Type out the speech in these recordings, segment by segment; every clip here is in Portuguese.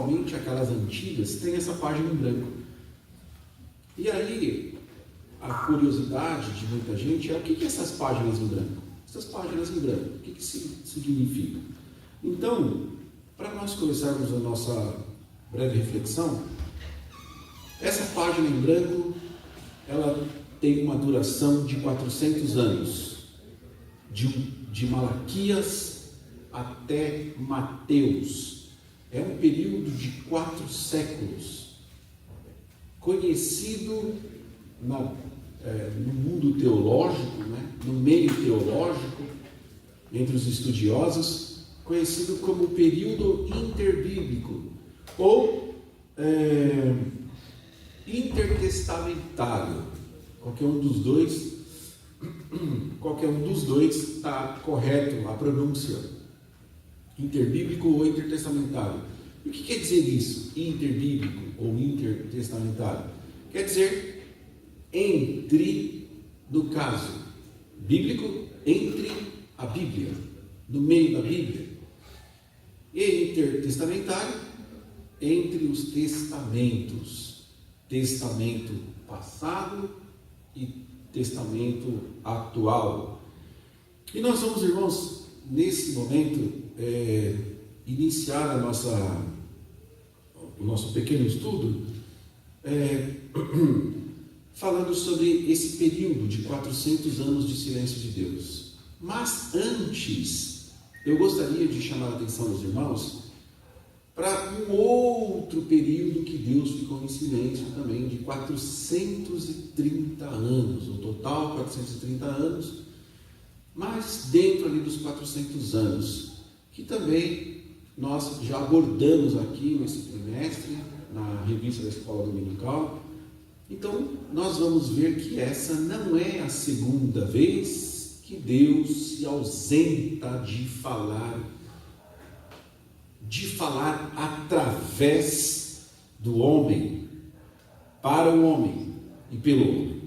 principalmente aquelas antigas, tem essa página em branco. E aí, a curiosidade de muita gente é: o que essas páginas em branco? Essas páginas em branco, o que significa? Então, para nós começarmos a nossa breve reflexão, essa página em branco, ela tem uma duração de 400 anos, de Malaquias até Mateus. É um período de 4 séculos, conhecido no mundo teológico, no meio teológico, entre os estudiosos, conhecido como período interbíblico ou intertestamentário. Qualquer um dos dois está correto, a pronúncia, interbíblico ou intertestamentário. O que quer dizer isso, interbíblico ou intertestamentário? Quer dizer entre, no caso bíblico, entre a Bíblia, no meio da Bíblia, e intertestamentário, entre os testamentos, testamento passado e testamento atual. E nós vamos, irmãos, nesse momento, iniciar o nosso pequeno estudo, falando sobre esse período de 400 anos de silêncio de Deus. Mas antes, eu gostaria de chamar a atenção dos irmãos para um outro período que Deus ficou em silêncio também, de 430 anos, o total 430 anos, mas dentro ali dos 400 anos, que também nós já abordamos aqui nesse trimestre, na revista da Escola Dominical. Então, nós vamos ver que essa não é a segunda vez que Deus se ausenta de falar através do homem, para o homem e pelo homem.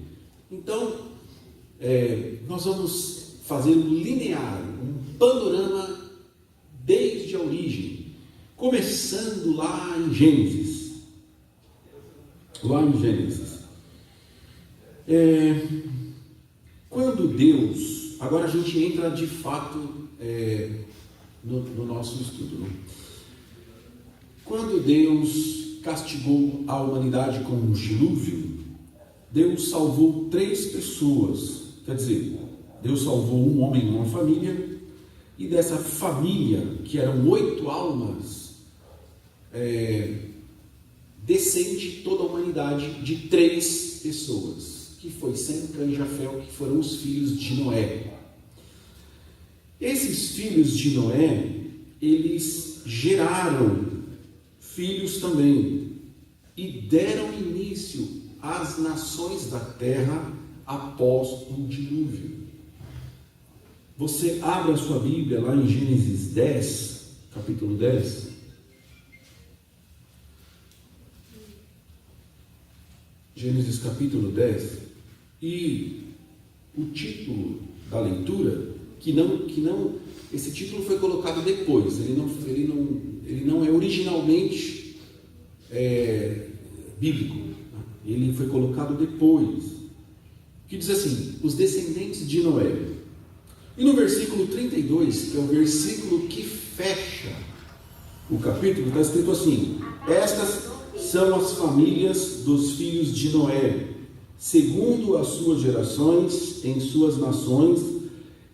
Então, nós vamos fazer um linear, um panorama desde a origem, começando lá em Gênesis. Quando Deus, agora a gente entra de fato no nosso estudo, Quando Deus castigou a humanidade com um dilúvio, Deus salvou 3 pessoas. Quer dizer, Deus salvou um homem e uma família, e dessa família, que eram 8 almas, descende toda a humanidade de 3 pessoas, que foi Sem, Cã e Jafé, que foram os filhos de Noé. Esses filhos de Noé, eles geraram filhos também, e deram início às nações da terra após o dilúvio. Você abre a sua Bíblia lá em Gênesis 10, capítulo 10. Gênesis capítulo 10, e o título da leitura, esse título foi colocado depois, ele não é originalmente bíblico, ele foi colocado depois, que diz assim: os descendentes de Noé. E no versículo 32, que é o versículo que fecha o capítulo, está escrito assim: estas são as famílias dos filhos de Noé, segundo as suas gerações, em suas nações,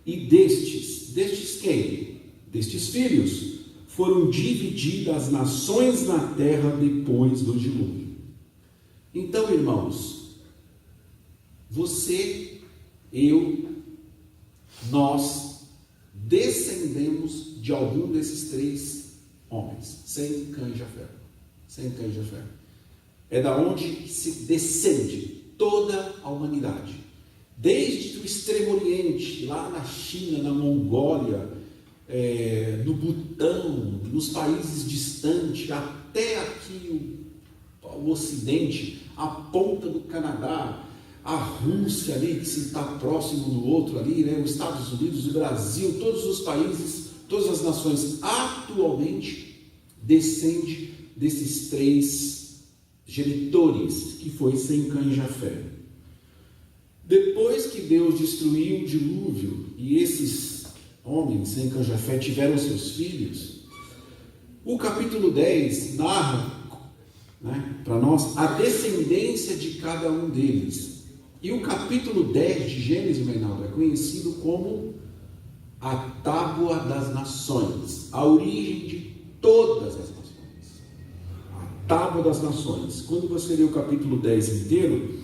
e destes quem? Destes filhos, foram divididas as nações na terra depois do dilúvio. Então, irmãos, você, eu, nós descendemos de algum desses 3 homens, Sem, Cã e Jafé. Sem, Cã e Jafé. É da onde se descende toda a humanidade, desde o extremo oriente, lá na China, na Mongólia, no Butão, nos países distantes, até aqui o ocidente, a ponta do Canadá, a Rússia ali, que se está próximo do outro ali, os Estados Unidos, o Brasil, todos os países, todas as nações atualmente descende desses 3 genitores, que foi Sem, Cã e Jafé. Depois que Deus destruiu o dilúvio e esses homens, Sem, Cã e Jafé, tiveram seus filhos, o capítulo 10 narra, para nós a descendência de cada um deles. E o capítulo 10 de Gênesis, Reinaldo, é conhecido como a Tábua das Nações, a origem de todas as nações. A Tábua das Nações. Quando você lê o capítulo 10 inteiro,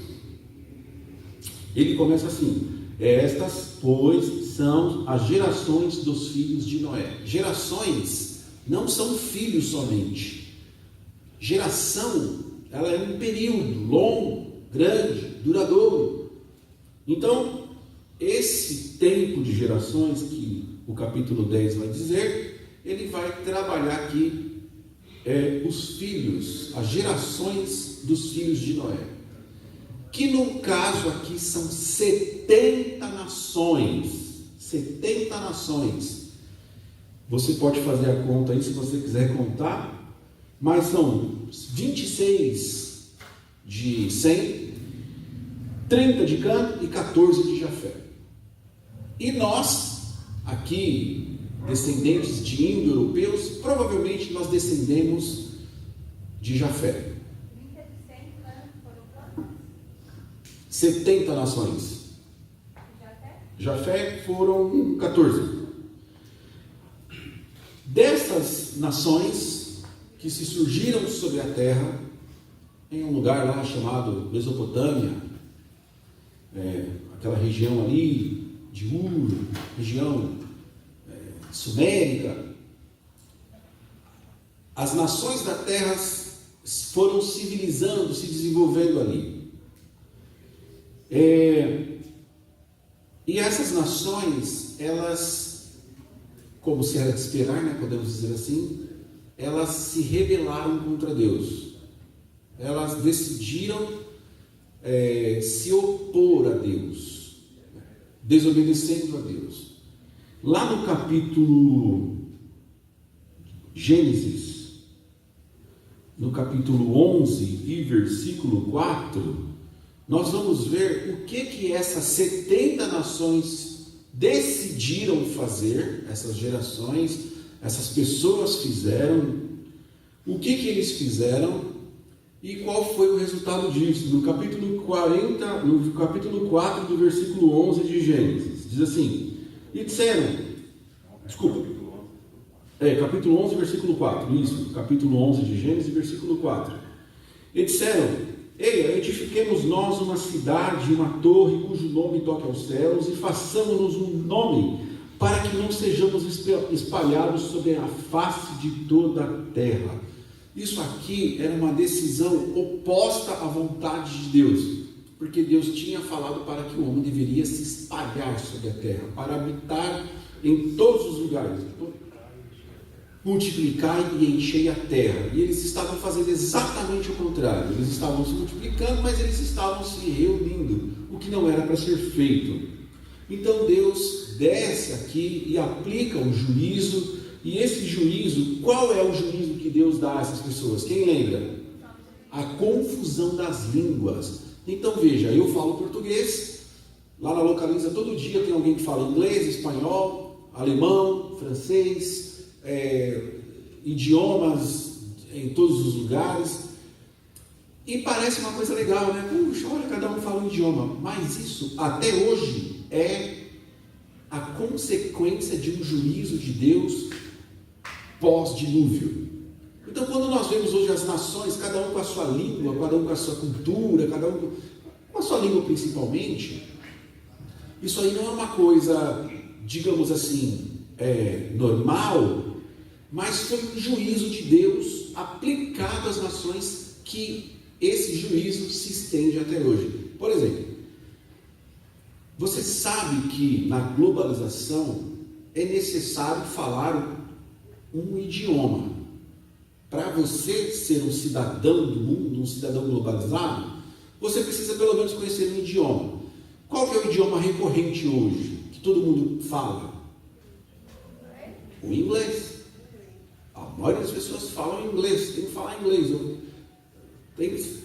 ele começa assim: estas, pois, são as gerações dos filhos de Noé. Gerações não são filhos somente. Geração, ela é um período longo, grande, duradouro. Então, esse tempo de gerações que o capítulo 10 vai dizer, ele vai trabalhar aqui os filhos, as gerações dos filhos de Noé, que no caso aqui são 70 nações. 70 nações. Você pode fazer a conta aí se você quiser contar, mas são 26 de Sem, 30 de Cã e 14 de Jafé. E nós, aqui, descendentes de indo-europeus, provavelmente nós descendemos de Jafé. 70 nações. Jafé foram 14. Dessas nações que se surgiram sobre a terra, em um lugar lá chamado Mesopotâmia, aquela região ali de Ur, região sumérica, as nações da terra foram civilizando, se desenvolvendo ali. E essas nações, elas, como se era de esperar, podemos dizer assim, elas se rebelaram contra Deus. Elas decidiram se opor a Deus, desobedecendo a Deus. Lá no capítulo Gênesis, no capítulo 11 e versículo 4, nós vamos ver o que essas 70 nações decidiram fazer, essas gerações, essas pessoas fizeram, o que eles fizeram e qual foi o resultado disso. No capítulo 40, no capítulo 4 do versículo 11 de Gênesis, diz assim: e disseram, capítulo 11, versículo 4, isso, capítulo 11 de Gênesis, versículo 4, e disseram: ei, edifiquemos nós uma cidade, uma torre, cujo nome toque aos céus, e façamos-nos um nome, para que não sejamos espalhados sobre a face de toda a terra. Isso aqui era uma decisão oposta à vontade de Deus, porque Deus tinha falado para que o homem deveria se espalhar sobre a terra, para habitar em todos os lugares, multiplicar e encher a terra. E eles estavam fazendo exatamente o contrário. Eles estavam se multiplicando, mas eles estavam se reunindo, o que não era para ser feito. Então Deus desce aqui e aplica um juízo. E esse juízo, qual é o juízo que Deus dá a essas pessoas? Quem lembra? A confusão das línguas. Então veja, eu falo português, lá na Localiza todo dia tem alguém que fala inglês, espanhol, alemão, francês, idiomas em todos os lugares, e parece uma coisa legal, né? Puxa, olha, cada um fala um idioma, mas isso até hoje é a consequência de um juízo de Deus pós-dilúvio. Então, quando nós vemos hoje as nações, cada um com a sua língua, cada um com a sua cultura, cada um com a sua língua principalmente, isso aí não é uma coisa, digamos assim, normal, mas foi um juízo de Deus aplicado às nações, que esse juízo se estende até hoje. Por exemplo, você sabe que na globalização é necessário falar um idioma. Para você ser um cidadão do mundo, um cidadão globalizado, você precisa pelo menos conhecer um idioma. Qual que é o idioma recorrente hoje, que todo mundo fala? O inglês. maioria das pessoas falam inglês, tem que falar inglês,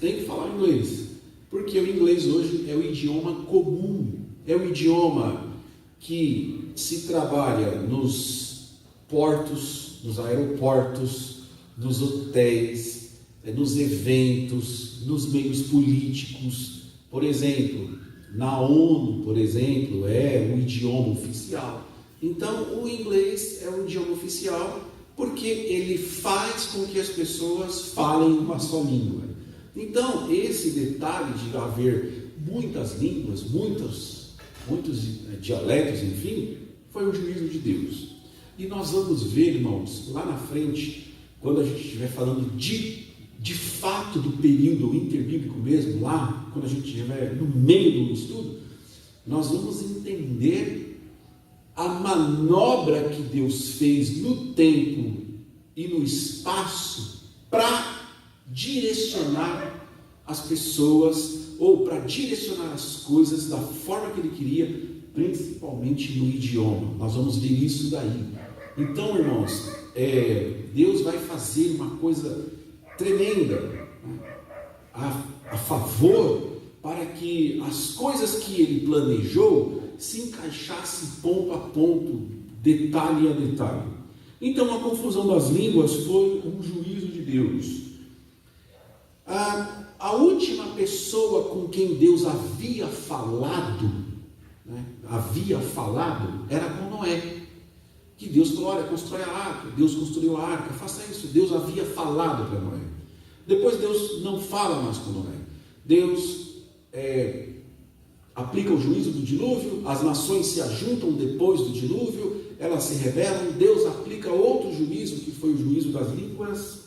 tem que falar inglês, porque o inglês hoje é o idioma comum, é o idioma que se trabalha nos portos, nos aeroportos, nos hotéis, nos eventos, nos meios políticos. Por exemplo, na ONU, por exemplo, é o idioma oficial. Então, o inglês é o idioma oficial porque ele faz com que as pessoas falem uma só língua. Então, esse detalhe de haver muitas línguas, muitos dialetos, enfim, foi um juízo de Deus. E nós vamos ver, irmãos, lá na frente, quando a gente estiver falando de fato do período interbíblico mesmo, lá, quando a gente estiver no meio do estudo, nós vamos entender a manobra que Deus fez no tempo e no espaço para direcionar as pessoas ou para direcionar as coisas da forma que Ele queria, principalmente no idioma. Nós vamos ver isso daí. Então, irmãos, Deus vai fazer uma coisa tremenda, né, a favor, para que as coisas que Ele planejou se encaixassem ponto a ponto, detalhe a detalhe. Então, a confusão das línguas foi um juízo de Deus. A última pessoa com quem Deus havia falado, era com Noé. Que Deus falou, olha, constrói a arca. Deus construiu a arca, faça isso. Deus havia falado para Noé. Depois Deus não fala mais com Noé. Deus aplica o juízo do dilúvio, as nações se ajuntam depois do dilúvio, elas se rebelam, Deus aplica outro juízo, que foi o juízo das línguas,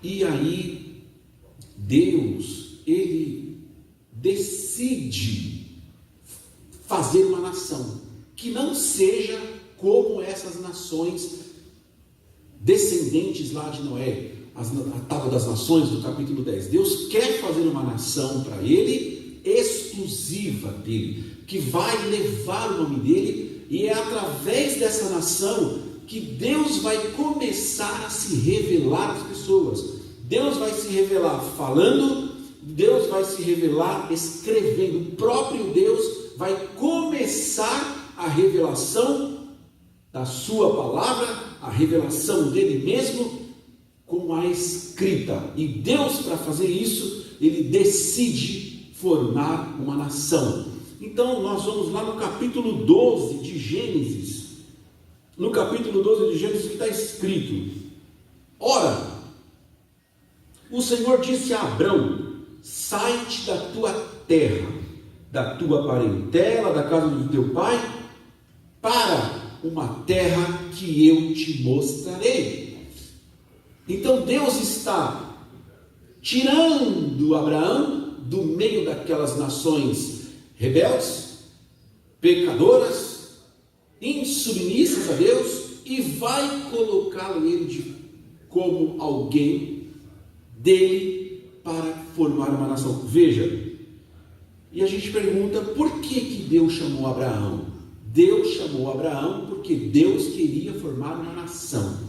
e aí Deus, Ele decide fazer uma nação que não seja como essas nações descendentes lá de Noé, a tábua das nações do capítulo 10. Deus quer fazer uma nação para Ele, exclusiva dele, que vai levar o nome dele, e é através dessa nação que Deus vai começar a se revelar às pessoas. Deus vai se revelar falando, Deus vai se revelar escrevendo. O próprio Deus vai começar a revelação da sua palavra, a revelação dele mesmo com a escrita. E Deus, para fazer isso, Ele decide formar uma nação. Então nós vamos lá no capítulo 12 de Gênesis. No capítulo 12 de Gênesis está escrito: ora, o Senhor disse a Abrão: sai-te da tua terra, da tua parentela, da casa do teu pai, para uma terra que eu te mostrarei. Então Deus está tirando Abraão do meio daquelas nações rebeldes, pecadoras, insubmissas a Deus, e vai colocá-lo ele como alguém dele para formar uma nação. Veja, e a gente pergunta, por que Deus chamou Abraão? Deus chamou Abraão porque Deus queria formar uma nação.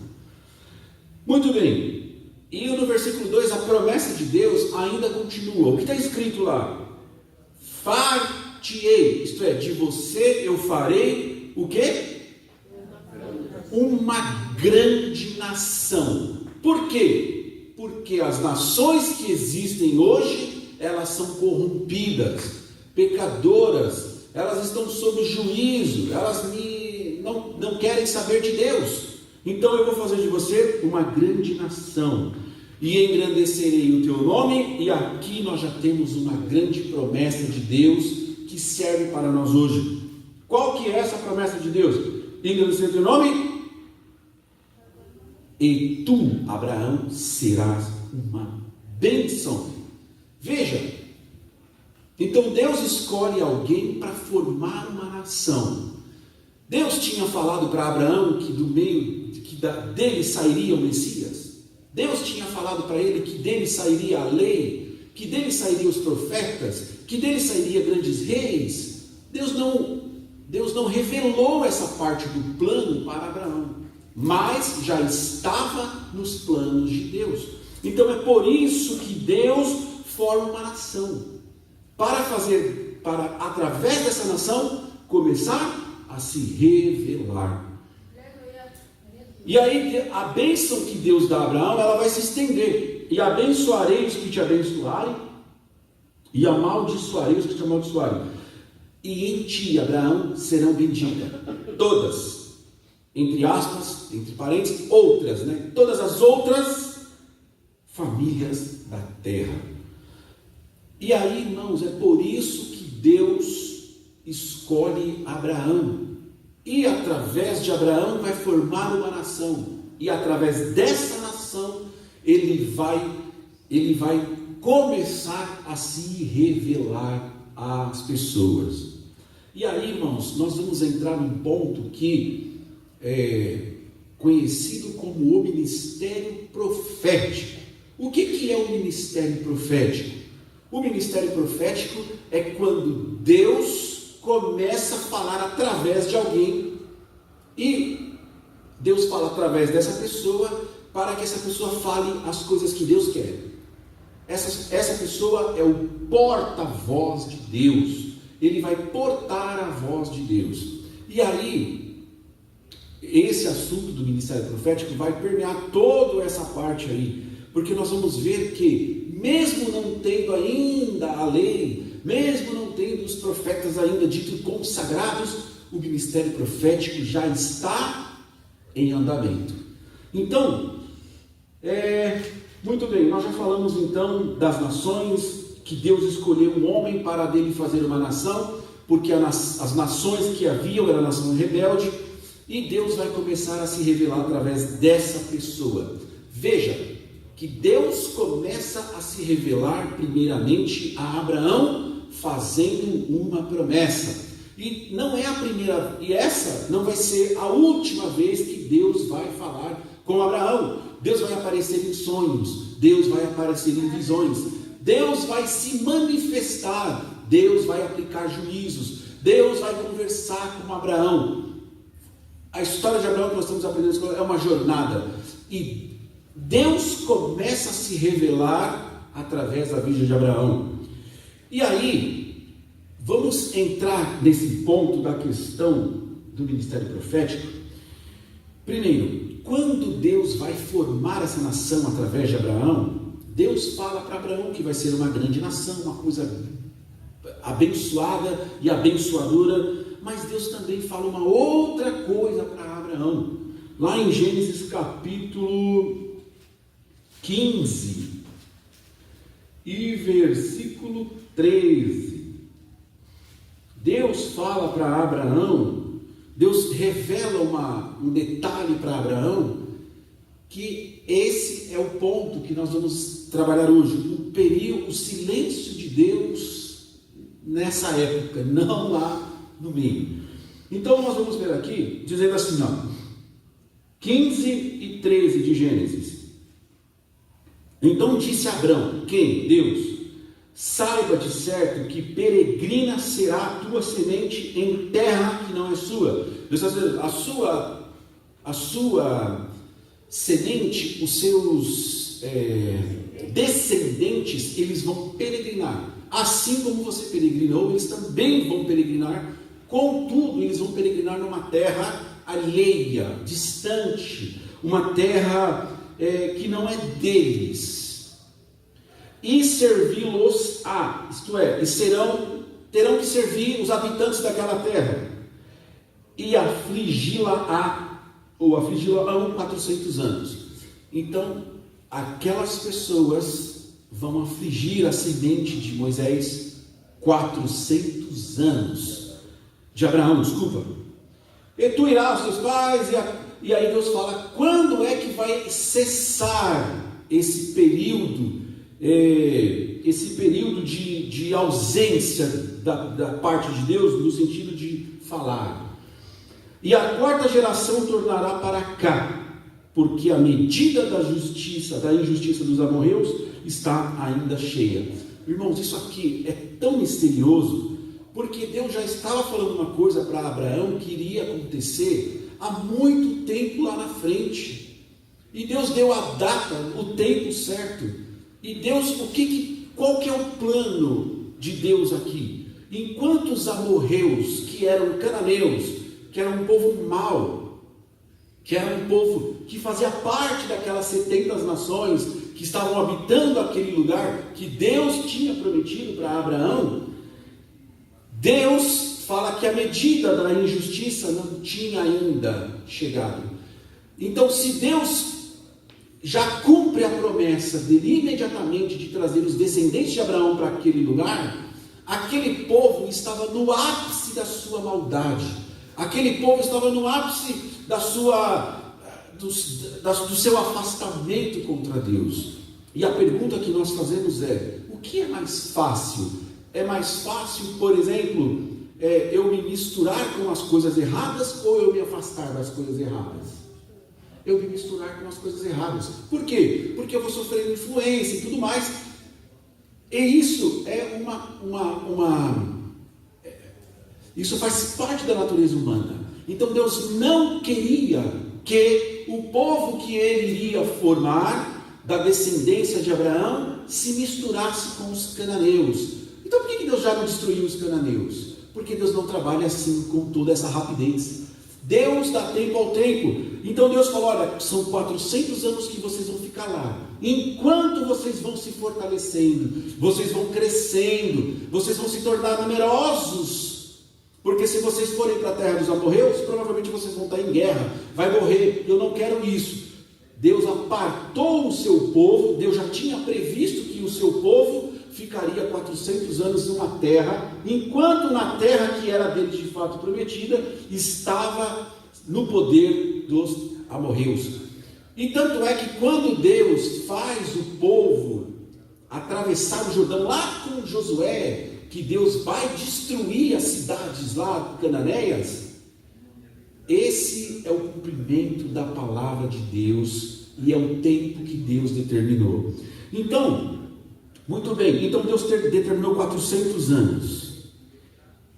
Muito bem. E no versículo 2, a promessa de Deus ainda continua. O que está escrito lá? Far-te-ei, isto é, de você eu farei o quê? Uma grande nação. Por quê? Porque as nações que existem hoje, elas são corrompidas, pecadoras, elas estão sob juízo, elas não querem saber de Deus. Então eu vou fazer de você uma grande nação, e engrandecerei o teu nome. E aqui nós já temos uma grande promessa de Deus que serve para nós hoje. Qual que é essa promessa de Deus? Engrandecer o teu nome, e tu, Abraão, serás uma bênção. Veja, então Deus escolhe alguém para formar uma nação. Deus tinha falado para Abraão que do meio dele sairia o Messias. Deus tinha falado para ele que dele sairia a lei, que dele sairiam os profetas, que dele sairia grandes reis. Deus não revelou essa parte do plano para Abraão, mas já estava nos planos de Deus. Então é por isso que Deus forma uma nação, para através dessa nação começar a se revelar. E aí a bênção que Deus dá a Abraão, ela vai se estender. E abençoarei os que te abençoarem, e amaldiçoarei os que te amaldiçoarem. E em ti, Abraão, serão benditas todas, entre aspas, entre parênteses, outras, né? Todas as outras famílias da terra. E aí, irmãos, é por isso que Deus escolhe Abraão. E através de Abraão vai formar uma nação. E através dessa nação, ele vai começar a se revelar às pessoas. E aí, irmãos, nós vamos entrar num ponto que é conhecido como o ministério profético. O que é o ministério profético? O ministério profético é quando Deus começa a falar através de alguém, e Deus fala através dessa pessoa, para que essa pessoa fale as coisas que Deus quer. Essa pessoa é o porta-voz de Deus, ele vai portar a voz de Deus. E aí, esse assunto do ministério profético vai permear toda essa parte aí, porque nós vamos ver que, mesmo não tendo ainda a lei, mesmo não tendo os profetas ainda dito consagrados, o ministério profético já está em andamento. Então, muito bem, nós já falamos então das nações, que Deus escolheu um homem para dele fazer uma nação, porque as nações que haviam era a nação rebelde, e Deus vai começar a se revelar através dessa pessoa. Veja que Deus começa a se revelar primeiramente a Abraão, fazendo uma promessa. E não é a primeira, e essa não vai ser a última vez que Deus vai falar com Abraão. Deus vai aparecer em sonhos, Deus vai aparecer em visões, Deus vai se manifestar, Deus vai aplicar juízos, Deus vai conversar com Abraão. A história de Abraão que nós estamos aprendendo é uma jornada, e Deus começa a se revelar através da vida de Abraão. E aí, vamos entrar nesse ponto da questão do ministério profético. Primeiro, quando Deus vai formar essa nação através de Abraão, Deus fala para Abraão que vai ser uma grande nação, uma coisa abençoada e abençoadora, mas Deus também fala uma outra coisa para Abraão. Lá em Gênesis capítulo 15 e versículo 13, Deus fala para Abraão, Deus revela um detalhe para Abraão, que esse é o ponto que nós vamos trabalhar hoje, o silêncio de Deus nessa época, não lá no meio. Então nós vamos ver aqui, dizendo assim, 15 e 13 de Gênesis. Então disse Abrão, quem? Deus, saiba de certo que peregrina será a tua semente em terra que não é sua. Deus está dizendo, a sua semente, os seus descendentes, eles vão peregrinar. Assim como você peregrinou, eles também vão peregrinar. Contudo, eles vão peregrinar numa terra alheia, distante, uma terra que não é deles, e servi-los-á, isto é, terão que servir os habitantes daquela terra, e afligi-la-á 400 anos. Então, aquelas pessoas vão afligir a semente de Moisés 400 anos, de Abraão, desculpa. E tu irás aos teus pais, e aí Deus fala, quando é que vai cessar esse período de ausência da parte de Deus, no sentido de falar? E a quarta geração tornará para cá, porque a medida da injustiça dos amorreus está ainda cheia. Irmãos, isso aqui é tão misterioso, porque Deus já estava falando uma coisa para Abraão que iria acontecer há muito tempo lá na frente. E Deus deu a data, o tempo certo. E Deus, qual que é o plano de Deus aqui? Enquanto os amorreus, que eram cananeus, que eram um povo mau, que era um povo que fazia parte daquelas 70 nações que estavam habitando aquele lugar que Deus tinha prometido para Abraão, Deus fala que a medida da injustiça não tinha ainda chegado. Então, se Deus já cumpre a promessa dele imediatamente de trazer os descendentes de Abraão para aquele lugar, aquele povo estava no ápice da sua maldade, aquele povo estava no ápice do seu afastamento contra Deus. E a pergunta que nós fazemos é: o que é mais fácil? É mais fácil, por exemplo, eu me misturar com as coisas erradas ou eu me afastar das coisas erradas? Eu me misturar com as coisas erradas. Por quê? Porque eu vou sofrendo influência e tudo mais. E isso é isso faz parte da natureza humana. Então Deus não queria que o povo que ele iria formar, da descendência de Abraão, se misturasse com os cananeus. Então por que Deus já não destruiu os cananeus? Porque Deus não trabalha assim com toda essa rapidez. Deus dá tempo ao tempo. Então Deus falou: olha, são 400 anos que vocês vão ficar lá. Enquanto vocês vão se fortalecendo, vocês vão crescendo, vocês vão se tornar numerosos. Porque se vocês forem para a terra dos amorreus, provavelmente vocês vão estar em guerra, vai morrer. Eu não quero isso. Deus apartou o seu povo. Deus já tinha previsto que o seu povo ficaria 400 anos numa terra, enquanto na terra que era dele de fato prometida, estava no poder dos amorreus. E tanto é que quando Deus faz o povo atravessar o Jordão, lá com Josué, que Deus vai destruir as cidades lá cananeias, esse é o cumprimento da palavra de Deus e é o tempo que Deus determinou. Então, muito bem, então Deus determinou 400 anos.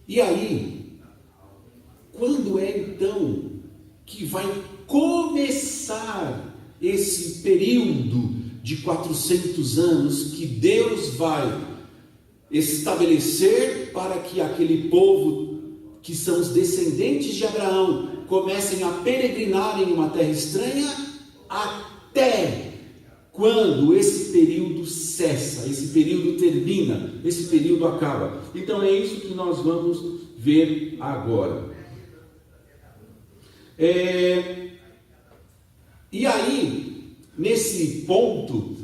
E aí, quando é então que vai começar esse período de 400 anos que Deus vai estabelecer para que aquele povo, que são os descendentes de Abraão, comecem a peregrinar em uma terra estranha, até quando esse período cessa, esse período termina, esse período acaba. Então é isso que nós vamos ver agora. E aí, nesse ponto,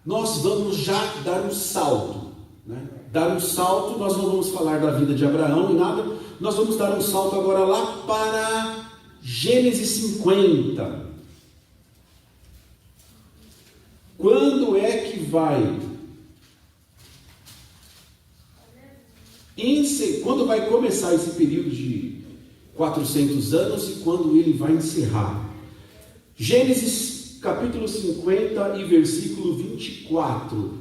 nós vamos já dar um salto, né? Dar um salto, nós não vamos falar da vida de Abraão e nada, nós vamos dar um salto agora lá para Gênesis 50. Quando é que vai? Quando vai começar esse período de 400 anos e quando ele vai encerrar? Gênesis capítulo 50 e versículo 24.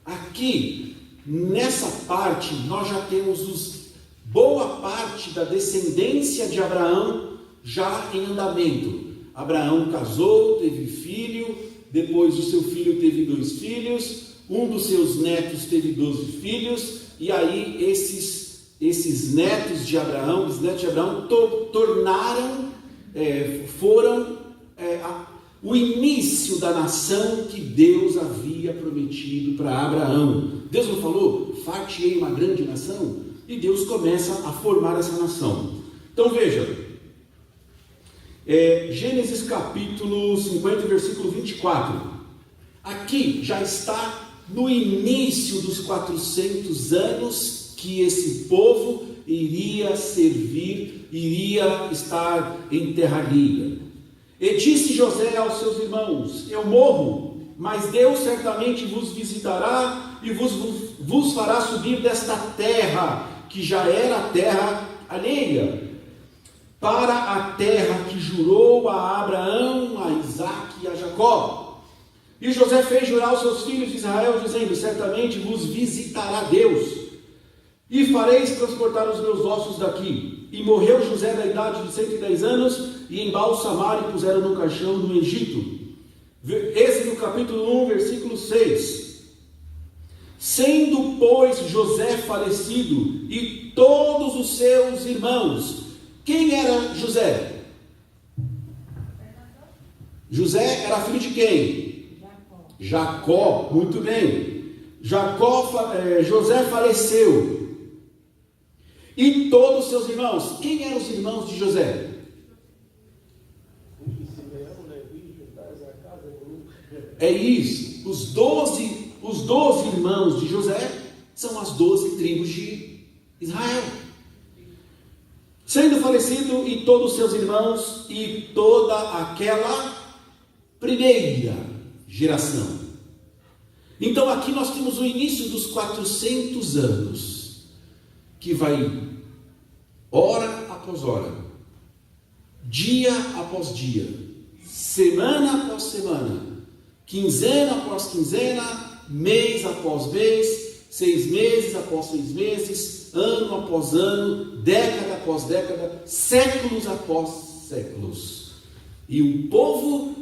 Aqui, nessa parte, nós já temos boa parte da descendência de Abraão já em andamento. Abraão casou, teve filho, depois o seu filho teve 2 filhos, um dos seus netos teve 12 filhos, e aí esses netos de Abraão, foram o início da nação que Deus havia prometido para Abraão. Deus não falou: far-te-ei uma grande nação? E Deus começa a formar essa nação. Então veja, Gênesis capítulo 50, versículo 24. Aqui já está no início dos 400 anos que esse povo iria servir, iria estar em terra alheia. E disse José aos seus irmãos: eu morro, mas Deus certamente vos visitará e vos fará subir desta terra, que já era terra alheia, para a terra que jurou a Abraão, a Isaque e a Jacó. E José fez jurar aos seus filhos de Israel, dizendo: certamente vos visitará Deus, e fareis transportar os meus ossos daqui. e morreu José da idade de 110 anos, e embalsamaram e puseram no caixão no Egito. Êxodo capítulo 1, versículo 6. Sendo, pois, José falecido e todos os seus irmãos. Quem era José? José era filho de quem? Jacó, muito bem. José faleceu. E todos os seus irmãos. Quem eram os irmãos de José? É isso. Os 12 irmãos de José são as 12 tribos de Israel. Sendo falecido e todos os seus irmãos e toda aquela primeira geração. Então aqui nós temos o início dos 400 anos, que vai hora após hora, dia após dia, semana após semana, quinzena após quinzena, mês após mês, 6 meses após 6 meses, ano após ano, década após década, séculos após séculos. E o povo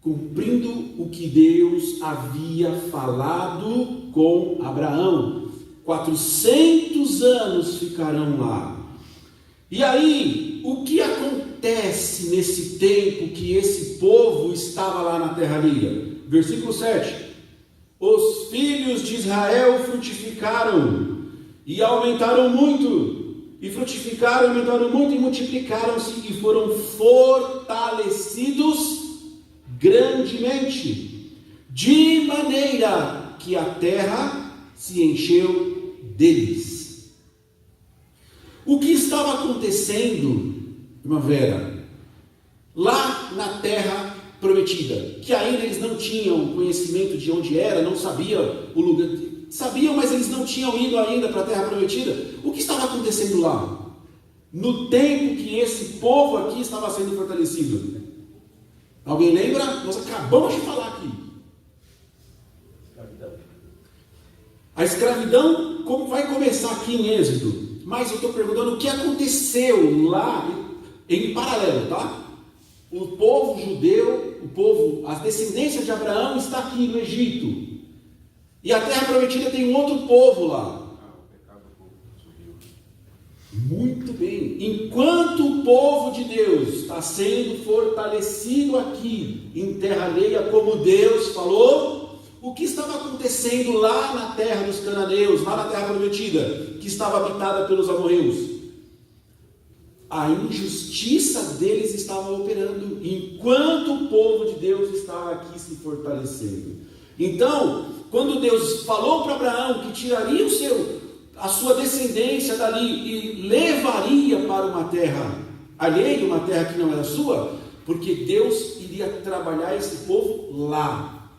cumprindo o que Deus havia falado com Abraão. 400 anos ficarão lá. E aí, o que acontece nesse tempo que esse povo estava lá na terra alheia? Versículo 7. Os filhos de Israel frutificaram e aumentaram muito, e frutificaram, aumentaram muito, e multiplicaram-se, e foram fortalecidos grandemente, de maneira que a terra se encheu deles. O que estava acontecendo, irmã Vera, lá na terra prometida, que ainda eles não tinham conhecimento de onde era, não sabiam o lugar, sabiam, mas eles não tinham ido ainda para a terra prometida. O que estava acontecendo lá? No tempo que esse povo aqui estava sendo fortalecido. Alguém lembra? Nós acabamos de falar aqui. A escravidão, como vai começar aqui em Êxodo. Mas eu estou perguntando o que aconteceu lá em paralelo, tá? O povo judeu, a descendência de Abraão está aqui no Egito. E a terra prometida tem um outro povo lá. Muito bem. Enquanto o povo de Deus está sendo fortalecido aqui em terra alheia, como Deus falou, o que estava acontecendo lá na terra dos cananeus, lá na terra prometida, que estava habitada pelos amorreus? A injustiça deles estava operando, enquanto o povo de Deus estava aqui se fortalecendo. Então, quando Deus falou para Abraão que tiraria a sua descendência dali e levaria para uma terra alheia, uma terra que não era sua, porque Deus iria trabalhar esse povo lá,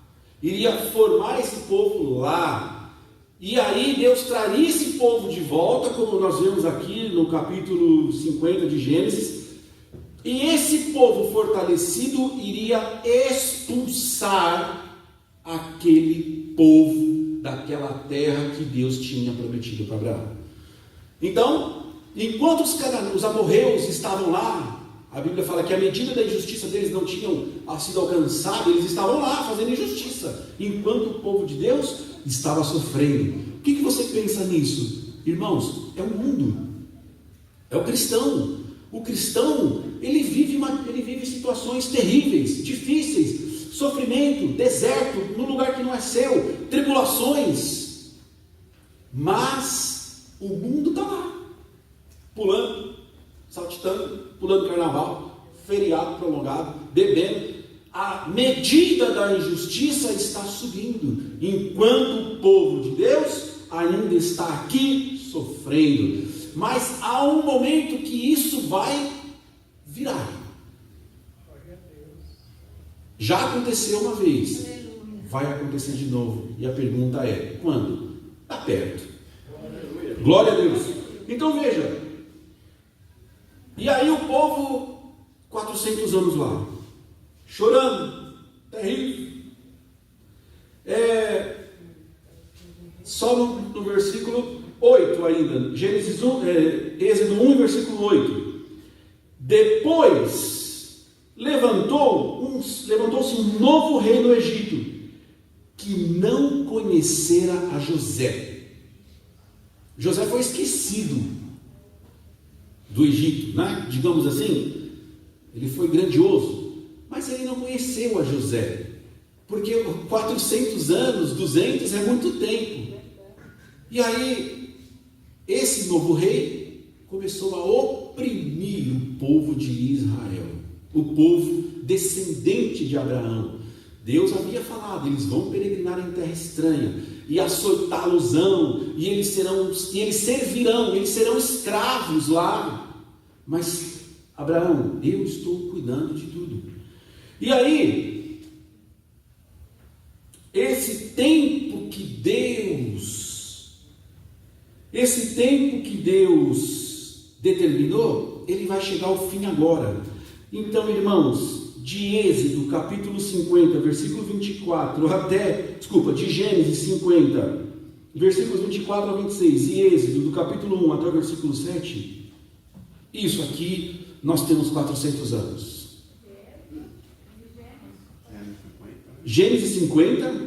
iria formar esse povo lá, e aí Deus traria esse povo de volta, como nós vemos aqui no capítulo 50 de Gênesis, e esse povo fortalecido iria expulsar aquele povo daquela terra que Deus tinha prometido para Abraão. Então, enquanto os amorreus estavam lá, a Bíblia fala que a medida da injustiça deles não tinham sido alcançada, eles estavam lá fazendo injustiça, enquanto o povo de Deus estava sofrendo. O que você pensa nisso? Irmãos, é o mundo, é o cristão. O cristão, ele vive situações terríveis, difíceis, sofrimento, deserto, no lugar que não é seu, tribulações, mas o mundo está lá, pulando, saltitando, pulando carnaval, feriado prolongado, bebendo. A medida da injustiça está subindo, enquanto o povo de Deus ainda está aqui sofrendo. Mas há um momento que isso vai virar. Já aconteceu uma vez, vai acontecer de novo. E a pergunta é, quando? Está perto. Glória a Deus. Então veja, e aí o povo, 400 anos lá, chorando, terrível. Só no versículo 8 ainda, Êxodo 1, versículo 8. Depois levantou-se um novo rei no Egito, que não conhecera a José. José foi esquecido do Egito, né? Digamos assim. Ele foi grandioso, mas ele não conheceu a José, porque 400 anos, 200 é muito tempo. E aí, esse novo rei começou a oprimir o povo de Israel, o povo descendente de Abraão. Deus havia falado, eles vão peregrinar em terra estranha, e açoitá-los-ão, e eles servirão, eles serão escravos lá. Mas, Abraão, eu estou cuidando de tudo. E aí, esse tempo que Deus determinou, ele vai chegar ao fim agora. Então, irmãos, de Êxodo, capítulo 50, versículo 24, de Gênesis 50, versículos 24 a 26, e Êxodo, do capítulo 1 até o versículo 7, isso aqui, nós temos 400 anos. Gênesis 50,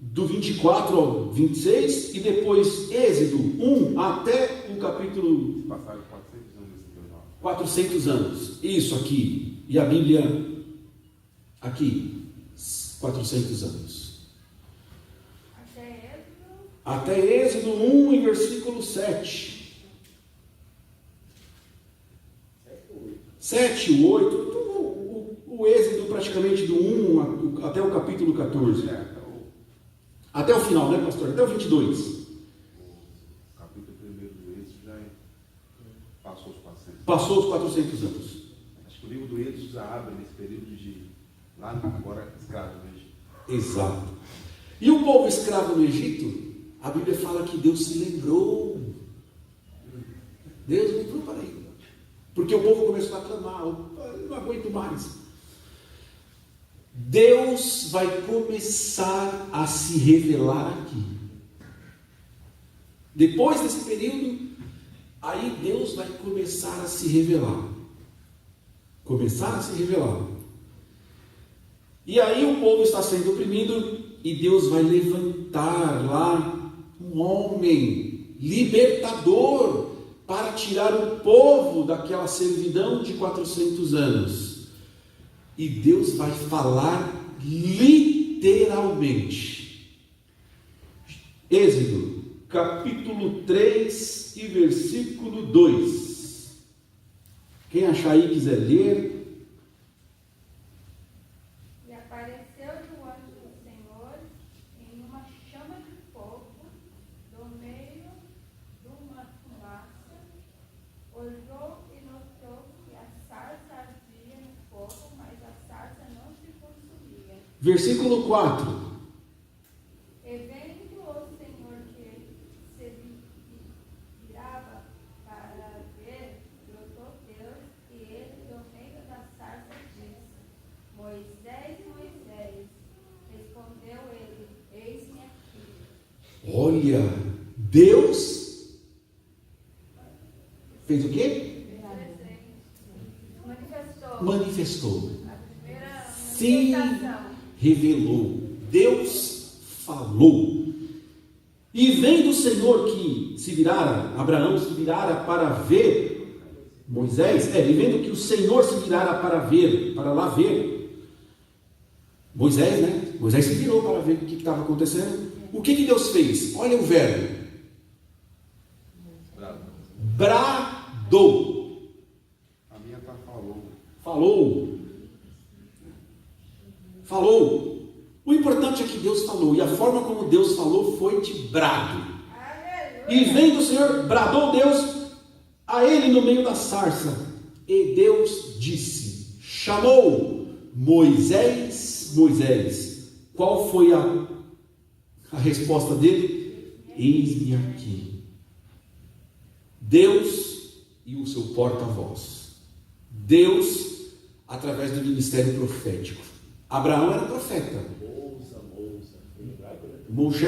do 24 ao 26, e depois Êxodo 1 até o capítulo... Passaram 400 anos nesse jornal. 400 anos, isso aqui, e a Bíblia aqui, 400 anos. Até Êxodo 1 e versículo 7. 7, 8, o Êxodo praticamente do 1 até o capítulo 14. Até o final, né, pastor? Até o 22. O capítulo 1 do Êxodo já passou os 400. Passou os 400 anos. Acho que o livro do Êxodo já abre nesse período de lá agora escravo no Egito. Exato. E o povo escravo no Egito, a Bíblia fala que Deus se lembrou. Deus lembrou para ele. Porque o povo começou a clamar, eu não aguento mais. Deus vai começar a se revelar aqui. Depois desse período, aí Deus vai começar a se revelar. Começar a se revelar. E aí o povo está sendo oprimido e Deus vai levantar lá um homem libertador para tirar o povo daquela servidão de 400 anos. E Deus vai falar literalmente. Êxodo, capítulo 3 e versículo 2. Quem achar aí e quiser ler. E apareceu-lhe o anjo do Senhor em uma chama de fogo do meio de uma fumaça. Olhou e notou que a sarça ardia no fogo, mas a sarça não se consumia. Versículo 4. E vendo o Senhor que se virava para ver, brotou Deus, e ele do meio da sarça disse: Moisés, Moisés. Respondeu ele: Eis-me aqui. Olha, Deus fez o quê? Manifestou. A primeira Sim, manifestação. revelou. Deus falou. E vendo o Senhor que se virara, Abraão se virara para ver Moisés, e vendo que o Senhor se virara para lá ver Moisés, né? Moisés se virou para ver o que estava acontecendo. O que Deus fez? Olha o verbo. Bradou. A minha tá falou. Falou. O importante é que Deus falou. E a forma como Deus falou foi de brado. E vendo o Senhor, bradou Deus a ele no meio da sarça. E Deus disse, chamou Moisés, Moisés. Qual foi a resposta dele? Eis-me aqui. Deus e o seu porta-voz. Deus, através do ministério profético. Abraão era profeta. Moshe.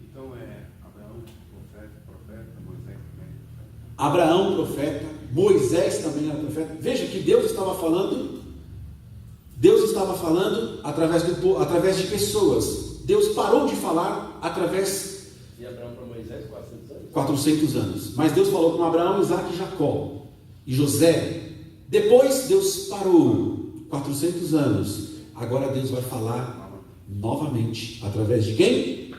Então Abraão profeta, Moisés também era profeta. Veja que Deus estava falando através de pessoas. Deus parou de falar através de Abraão para Moisés, 400 anos. 400 anos. Mas Deus falou com Abraão, Isaac e Jacó e José. Depois Deus parou 400 anos. Agora Deus vai falar novamente através de quem?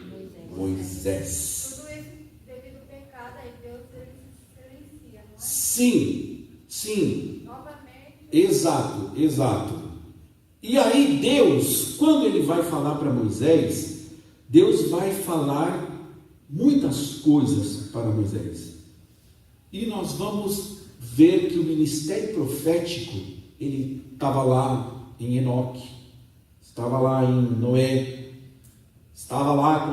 Moisés. Tudo isso devido ao pecado, aí Deus ele se silencia, não é? Sim. Novamente. Exato. E aí Deus, quando ele vai falar para Moisés, Deus vai falar muitas coisas para Moisés. E nós vamos ver que o ministério profético, ele estava lá em Enoque, estava lá em Noé, estava lá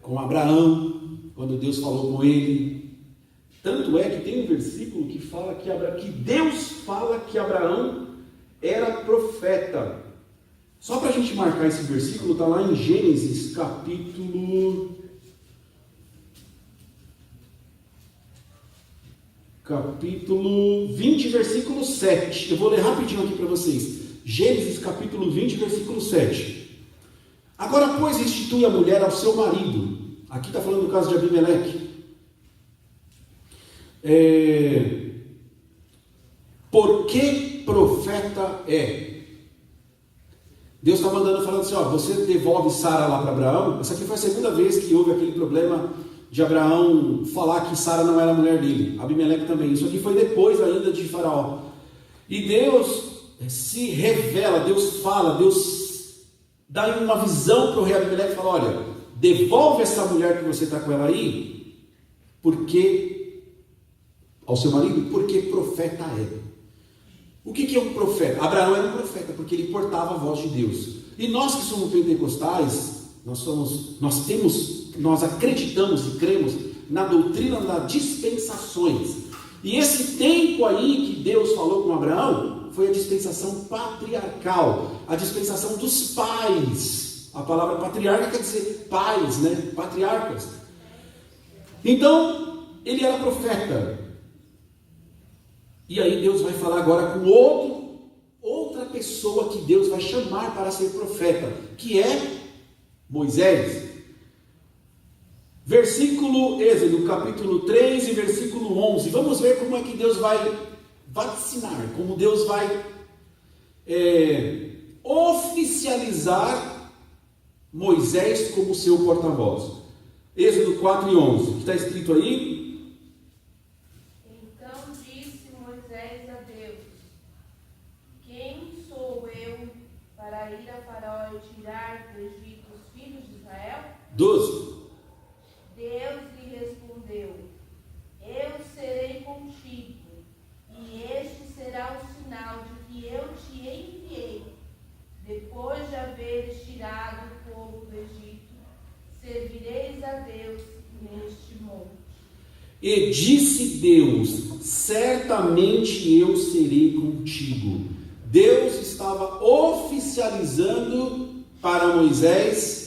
com Abraão, quando Deus falou com ele. Tanto é que tem um versículo que fala que Deus fala que Abraão era profeta. Só para a gente marcar esse versículo, está lá em Gênesis capítulo 20, versículo 7. Eu vou ler rapidinho aqui para vocês. Gênesis capítulo 20, versículo 7. Agora, pois, restitui a mulher ao seu marido. Aqui está falando do caso de Abimeleque. Porque profeta é. Deus está mandando, falando assim, você devolve Sara lá para Abraão. Essa aqui foi a segunda vez que houve aquele problema de Abraão falar que Sara não era a mulher dele. Abimeleque também. Isso aqui foi depois ainda de Faraó. E Deus se revela, Deus fala, Deus dá uma visão para o rei Abimeleque e fala, olha, devolve essa mulher que você está com ela aí, porque ao seu marido, porque profeta é. O que é um profeta? Abraão era um profeta, porque ele portava a voz de Deus. E nós que somos pentecostais, nós acreditamos e cremos na doutrina das dispensações. E esse tempo aí que Deus falou com Abraão, foi a dispensação patriarcal, a dispensação dos pais. A palavra patriarca quer dizer pais, né? Patriarcas. Então, ele era profeta. E aí Deus vai falar agora com outra pessoa que Deus vai chamar para ser profeta, que é Moisés. Êxodo capítulo 3 e versículo 11. Vamos ver como é que Deus vai vaticinar, como Deus vai oficializar Moisés como seu porta-voz. Êxodo 4 e 11, que está escrito aí. Então disse Moisés a Deus: quem sou eu para ir a Faraó e tirar do Egito os filhos de Israel? 12. Deus lhe respondeu: eu serei contigo, e este será o sinal de que eu te enviei. Depois de haveres tirado o povo do Egito, servireis a Deus neste monte. E disse Deus: certamente eu serei contigo. Deus estava oficializando para Moisés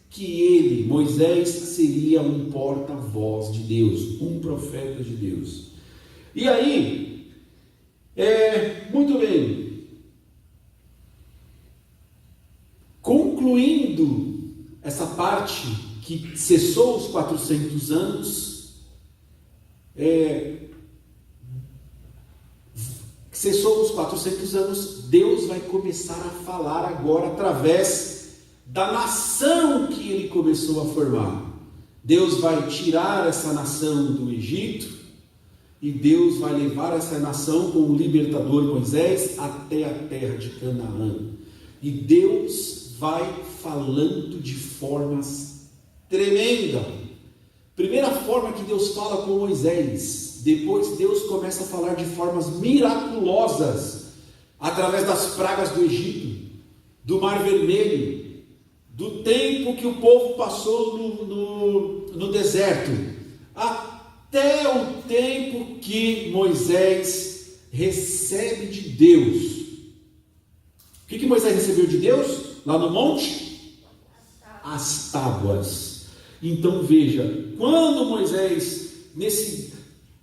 que Moisés, seria um porta-voz de Deus, um profeta de Deus. E aí, muito bem, concluindo essa parte que cessou os 400 anos, Deus vai começar a falar agora através da nação que ele começou a formar. Deus vai tirar essa nação do Egito e Deus vai levar essa nação com o libertador Moisés até a terra de Canaã. E Deus vai falando de formas tremendas. Primeira forma que Deus fala com Moisés. Depois Deus começa a falar de formas miraculosas através das pragas do Egito, do Mar Vermelho, do tempo que o povo passou no deserto, até o tempo que Moisés recebe de Deus. O que Moisés recebeu de Deus? Lá no monte? As tábuas. Então veja, quando Moisés nesse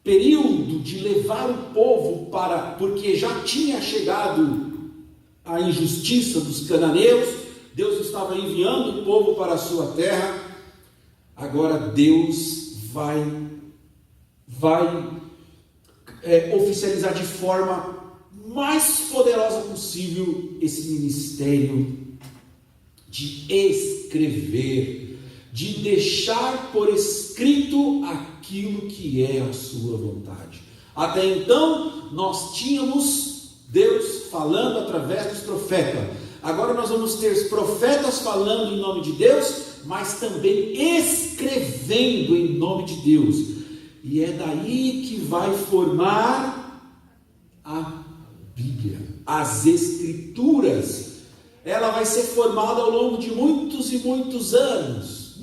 período de levar o povo para, porque já tinha chegado a injustiça dos cananeus, Deus estava enviando o povo para a sua terra. Agora Deus vai oficializar de forma mais poderosa possível esse ministério de escrever, de deixar por escrito aquilo que é a sua vontade. Até então nós tínhamos Deus falando através dos profetas. Agora nós vamos ter profetas falando em nome de Deus, mas também escrevendo em nome de Deus. E é daí que vai formar a Bíblia, as Escrituras. Ela vai ser formada ao longo de muitos e muitos anos.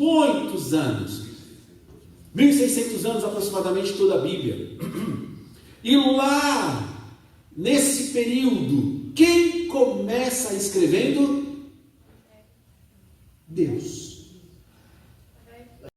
1600 anos aproximadamente, toda a Bíblia. E lá, nesse período, quem começa escrevendo? Deus.